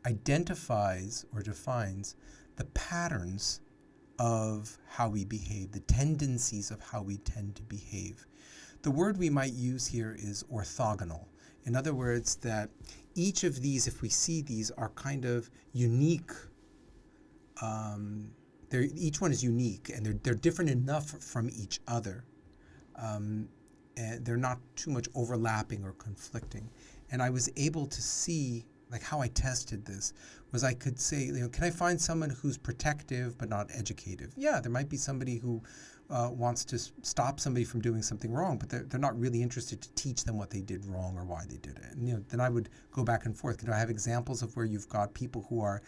identifies or defines the patterns of how we behave, the tendencies of how we tend to behave. The word we might use here is orthogonal. In other words, that each of these, if we see these, are kind of unique. Each one is unique, and they're different enough from each other. And they're not too much overlapping or conflicting. And I was able to see, how I tested this, was I could say, can I find someone who's protective but not educative? Yeah, there might be somebody who wants to stop somebody from doing something wrong, but they're not really interested to teach them what they did wrong or why they did it. And then I would go back and forth. I have examples of where you've got people who are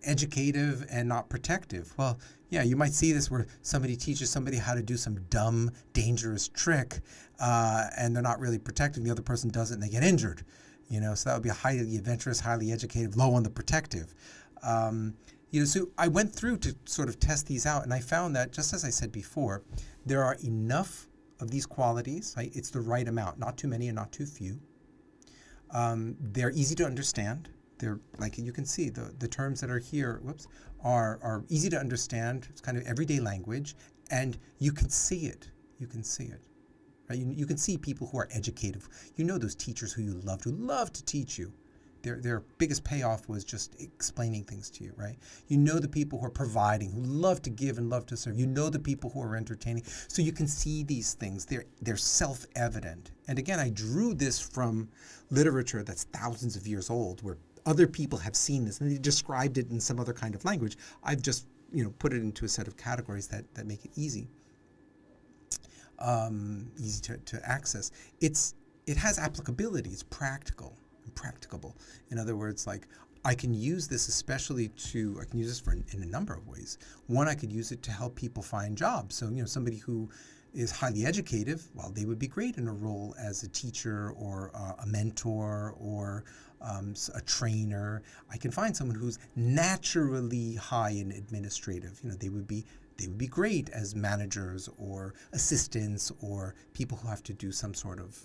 educative and not protective. Well, yeah, you might see this where somebody teaches somebody how to do some dumb, dangerous trick, and they're not really protective. The other person does it and they get injured. So that would be a highly adventurous, highly educated, low on the protective. So I went through to sort of test these out, and I found that, just as I said before, there are enough of these qualities. Right? It's the right amount, not too many and not too few. They're easy to understand. They're, like you can see, the terms that are here, are easy to understand. It's kind of everyday language, and you can see it. You can see it. Right? You can see people who are educated. Those teachers who you loved, who love to teach you. Their biggest payoff was just explaining things to you, right? The people who are providing, who love to give and love to serve. The people who are entertaining. So you can see these things. They're self-evident. And again, I drew this from literature that's thousands of years old, where other people have seen this and they described it in some other kind of language. I've just put it into a set of categories that make it easy to access. It has applicability. It's practical and practicable. In other words, I can use this especially I can use this in a number of ways. One, I could use it to help people find jobs. So somebody who is highly educated, well, they would be great in a role as a teacher or a mentor or a trainer. I can find someone who's naturally high in administrative. They would be they would be great as managers or assistants or people who have to do some sort of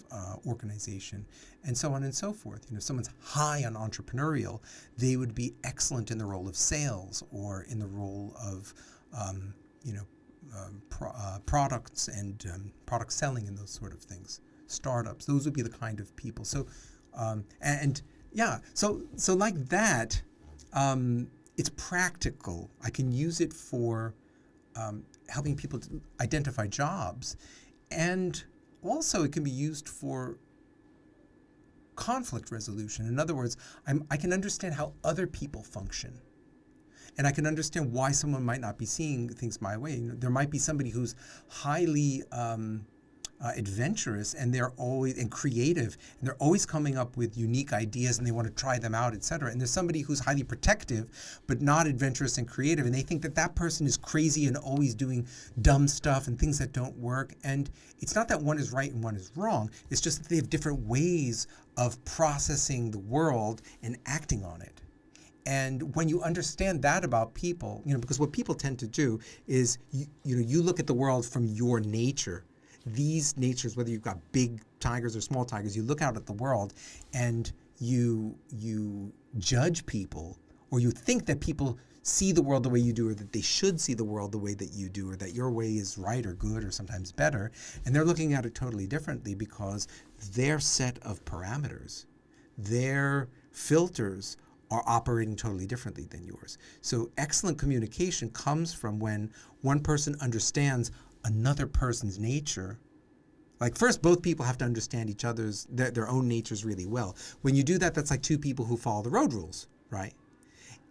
organization, and so on and so forth. You know, if someone's high on entrepreneurial, they would be excellent in the role of sales or in the role of, you know, products and product selling and those sort of things. Startups, those would be the kind of people. So, and yeah, so like that, it's practical. I can use it for helping people to identify jobs, and also it can be used for conflict resolution. In other words, I can understand how other people function, and I can understand why someone might not be seeing things my way. You know, there might be somebody who's highly adventurous, and they're always creative, and they're always coming up with unique ideas, and they want to try them out, etc. And there's somebody who's highly protective, but not adventurous and creative, and they think that that person is crazy and always doing dumb stuff and things that don't work. And it's not that one is right and one is wrong. It's just that they have different ways of processing the world and acting on it. And when you understand that about people, you know, because what people tend to do is, you look at the world from your nature. These natures, whether you've got big tigers or small tigers, you look out at the world and you judge people, or you think that people see the world the way you do, or that they should see the world the way that you do, or that your way is right or good or sometimes better. And they're looking at it totally differently because their set of parameters, their filters are operating totally differently than yours. So excellent communication comes from when one person understands another person's nature. Like, first, both people have to understand each other's, their own natures really well. When you do that, that's like two people who follow the road rules, right?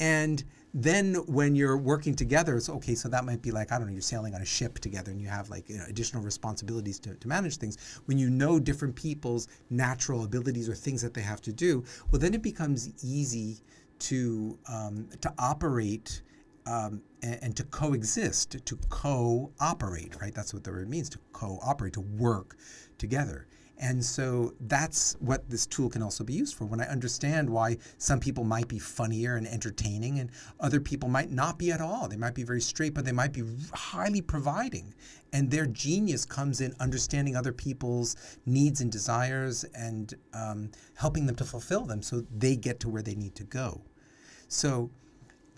And then when you're working together, it's okay, so that might be like, I don't know, you're sailing on a ship together and you have like, you know, additional responsibilities to manage things. When you know different people's natural abilities or things that they have to do, well, then it becomes easy to operate and to coexist, to cooperate, right? That's what the word means, to cooperate, to work together. And so that's what this tool can also be used for. When I understand why some people might be funnier and entertaining and other people might not be at all. They might be very straight, but they might be highly providing. And their genius comes in understanding other people's needs and desires and helping them to fulfill them so they get to where they need to go. So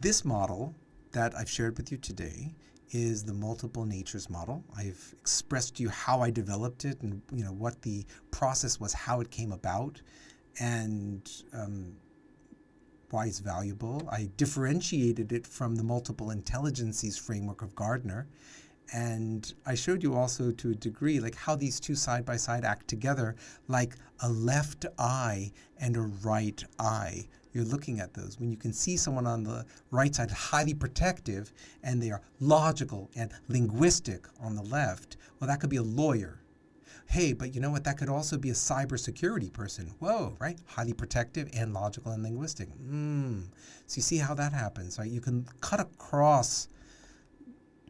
this model that I've shared with you today is the multiple natures model. I've expressed to you how I developed it and what the process was, how it came about, and why it's valuable. I differentiated it from the multiple intelligences framework of Gardner. And I showed you also to a degree like how these two side by side act together like a left eye and a right eye. You're looking at those. When you can see someone on the right side highly protective and they are logical and linguistic on the left, well, that could be a lawyer. Hey, but you know what? That could also be a cybersecurity person. Whoa, right? Highly protective and logical and linguistic. So you see how that happens, right? You can cut across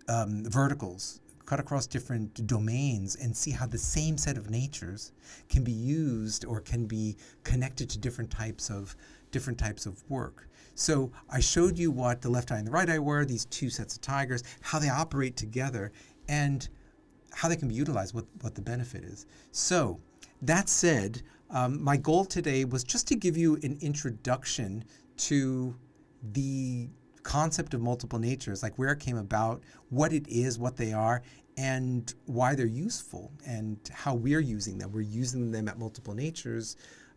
verticals, cut across different domains and see how the same set of natures can be used or can be connected to different types of work. So I showed you what the left eye and the right eye were, these two sets of tigers, how they operate together, and how they can be utilized, what the benefit is. So that said, my goal today was just to give you an introduction to the concept of multiple natures, like where it came about, what it is, what they are, and why they're useful, and how we're using them. We're using them at Multiple Natures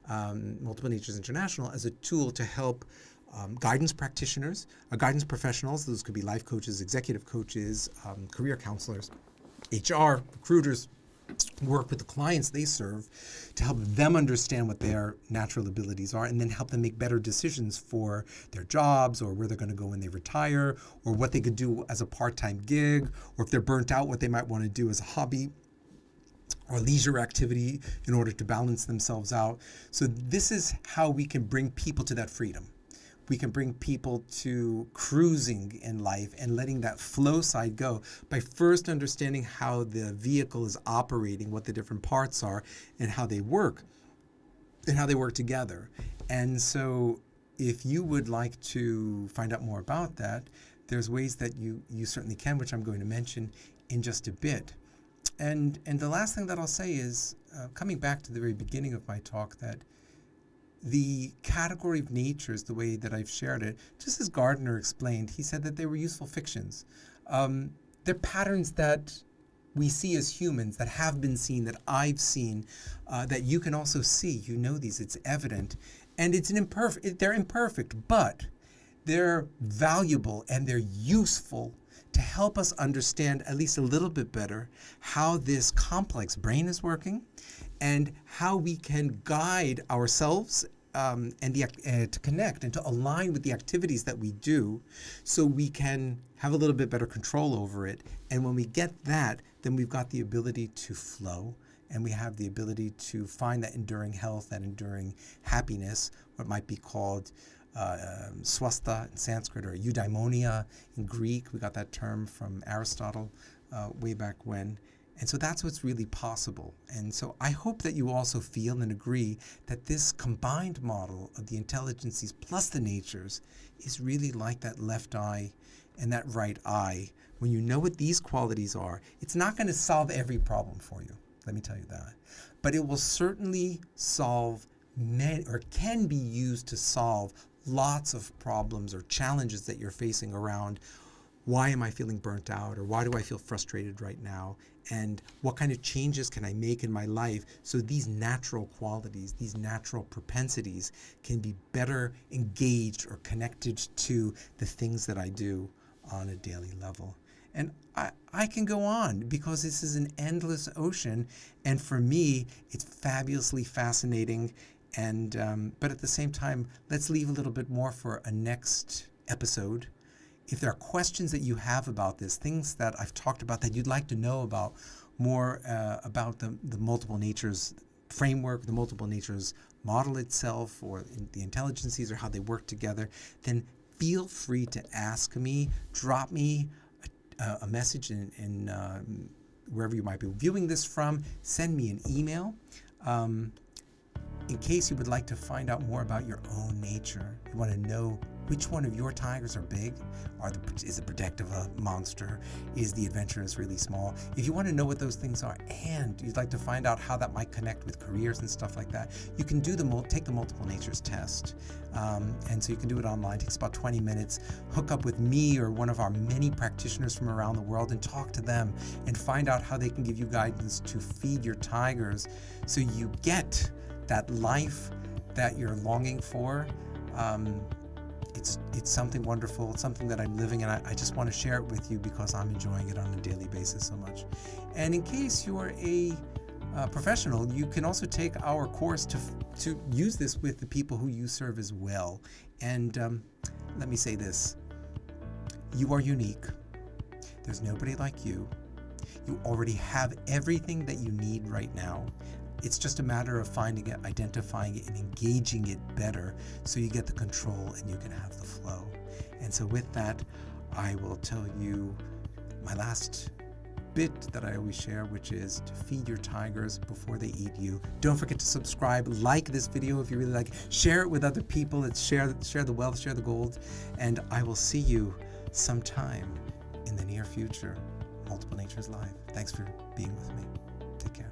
International as a tool to help guidance practitioners, guidance professionals. Those could be life coaches, executive coaches, career counselors, HR, recruiters, work with the clients they serve to help them understand what their natural abilities are and then help them make better decisions for their jobs or where they're going to go when they retire or what they could do as a part-time gig, or if they're burnt out, what they might want to do as a hobby or leisure activity in order to balance themselves out. So this is how we can bring people to that freedom. We can bring people to cruising in life and letting that flow side go by first understanding how the vehicle is operating, what the different parts are, and how they work together. And so if you would like to find out more about that, there's ways that you certainly can, which I'm going to mention in just a bit. And the last thing that I'll say is, coming back to the very beginning of my talk, that the category of natures, the way that I've shared it, just as Gardner explained, he said that they were useful fictions. They're patterns that we see as humans, that have been seen, that I've seen, that you can also see. You know these, it's evident. And they're imperfect, but they're valuable and they're useful to help us understand at least a little bit better how this complex brain is working and how we can guide ourselves to connect and to align with the activities that we do, so we can have a little bit better control over it. And when we get that, then we've got the ability to flow, and we have the ability to find that enduring health, that enduring happiness, what might be called swastha in Sanskrit, or eudaimonia in Greek. We got that term from Aristotle way back when. And so that's what's really possible. And so I hope that you also feel and agree that this combined model of the intelligences plus the natures is really like that left eye and that right eye. When you know what these qualities are, it's not going to solve every problem for you. Let me tell you that. But it will certainly solve or can be used to solve lots of problems or challenges that you're facing around why am I feeling burnt out, or why do I feel frustrated right now, and what kind of changes can I make in my life so these natural qualities, these natural propensities can be better engaged or connected to the things that I do on a daily level. And I can go on because this is an endless ocean, and for me it's fabulously fascinating. And but at the same time, let's leave a little bit more for a next episode. If there are questions that you have about this, things that I've talked about that you'd like to know about more, about the multiple natures framework, the multiple natures model itself, or the intelligences, or how they work together, then feel free to ask me. Drop me a message in wherever you might be viewing this from. Send me an email. In case you would like to find out more about your own nature, you want to know which one of your tigers are big, is the protective a monster, is the adventurous really small. If you want to know what those things are, and you'd like to find out how that might connect with careers and stuff like that, you can take the multiple natures test. And so you can do it online. It takes about 20 minutes. Hook up with me or one of our many practitioners from around the world and talk to them and find out how they can give you guidance to feed your tigers so you get that life that you're longing for. It's something wonderful. It's something that I'm living, and I just want to share it with you because I'm enjoying it on a daily basis so much. And in case you're a professional, you can also take our course to use this with the people who you serve as well. And let me say this: you are unique. There's nobody like you. You already have everything that you need right now. It's just a matter of finding it, identifying it, and engaging it better so you get the control and you can have the flow. And so with that, I will tell you my last bit that I always share, which is to feed your tigers before they eat you. Don't forget to subscribe, like this video if you really like it, share it with other people. Let's share the wealth, share the gold, and I will see you sometime in the near future. Multiple Natures Live. Thanks for being with me. Take care.